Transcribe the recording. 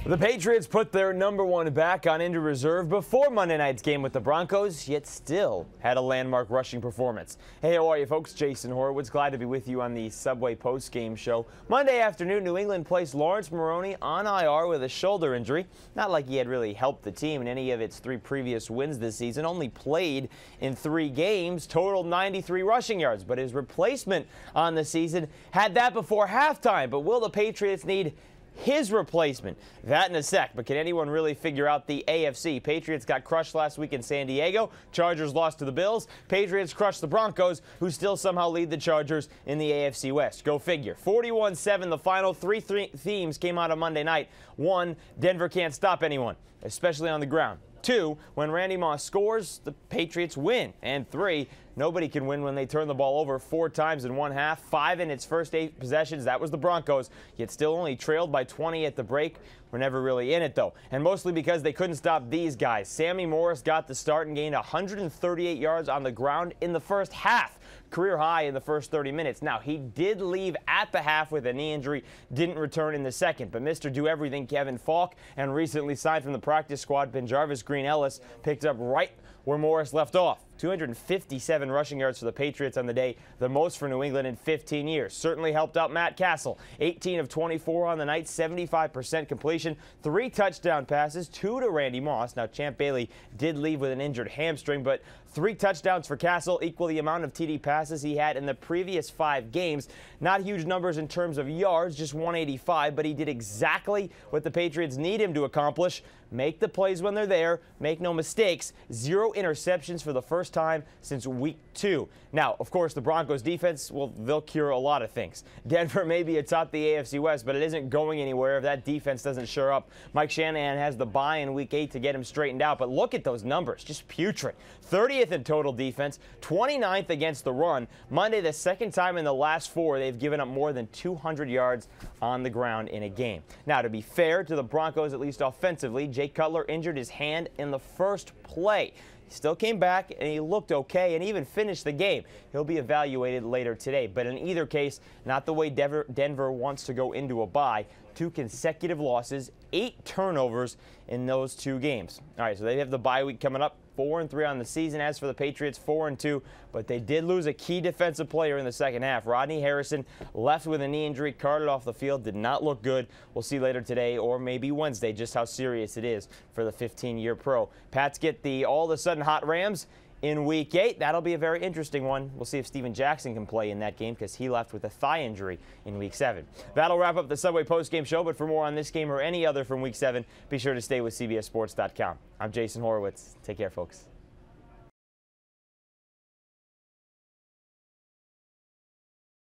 The Patriots put their #1 back on injured reserve before Monday night's game with the Broncos, yet still had a landmark rushing performance. Hey, how are you folks? Jason Horowitz, glad to be with you on the Subway post-game show. Monday afternoon, New England placed Lawrence Maroney on IR with a shoulder injury. Not like he had really helped the team in any of its 3 previous wins this season. Only played in 3 games, totaled 93 rushing yards. But his replacement on the season had that before halftime. But will the Patriots need his replacement? That in a sec, but can anyone really figure out the AFC? Patriots got crushed last week in San Diego. Chargers lost to the Bills. Patriots crushed the Broncos, who still somehow lead the Chargers in the AFC West. Go figure. 41-7 the final. 3 themes came out on Monday night. 1, Denver can't stop anyone, especially on the ground. 2, when Randy Moss scores, the Patriots win. And 3, nobody can win when they turn the ball over 4 times in one half. 5 in its first 8 possessions. That was the Broncos, yet still only trailed by 20 at the break. We're never really in it, though, and mostly because they couldn't stop these guys. Sammy Morris got the start and gained 138 yards on the ground in the first half. Career high in the first 30 minutes. Now, he did leave at the half with a knee injury, didn't return in the second, but Mr. Do-Everything Kevin Falk and recently signed from the practice squad Benjarvis Green-Ellis picked up right where Morris left off. 257 rushing yards for the Patriots on the day, the most for New England in 15 years. Certainly helped out Matt Cassel. 18 of 24 on the night, 75% completion, 3 touchdown passes, 2 to Randy Moss. Now, Champ Bailey did leave with an injured hamstring, but 3 touchdowns for Cassel equal the amount of TD passes he had in the previous 5 games. Not huge numbers in terms of yards, just 185, but he did exactly what the Patriots need him to accomplish. Make the plays when they're there, make no mistakes. 0 interceptions for the first time since week 2. Now, of course, the Broncos defense, well, they'll cure a lot of things. Denver may be atop the AFC West, but it isn't going anywhere if that defense doesn't shore up. Mike Shanahan has the bye in week 8 to get him straightened out, but look at those numbers, just putrid. 30th in total defense, 29th against the run. Monday, the second time in the last 4 they've given up more than 200 yards on the ground in a game. Now, to be fair to the Broncos, at least offensively, Jay Cutler injured his hand in the first play. He still came back and he looked okay and even finished the game. He'll be evaluated later today. But in either case, not the way Denver wants to go into a bye. 2 consecutive losses, 8 turnovers in those 2 games. All right, so they have the bye week coming up. 4-3 on the season. As for the Patriots, 4-2, but they did lose a key defensive player in the second half. Rodney Harrison left with a knee injury, carted off the field, did not look good. We'll see later today or maybe Wednesday just how serious it is for the 15-year pro. Pats get the all-of-a-sudden hot Rams in week 8. That'll be a very interesting one. We'll see if Steven Jackson can play in that game because he left with a thigh injury in week 7. That'll wrap up the Subway post-game show, but for more on this game or any other from week 7, be sure to stay with CBSSports.com. I'm Jason Horowitz. Take care, folks.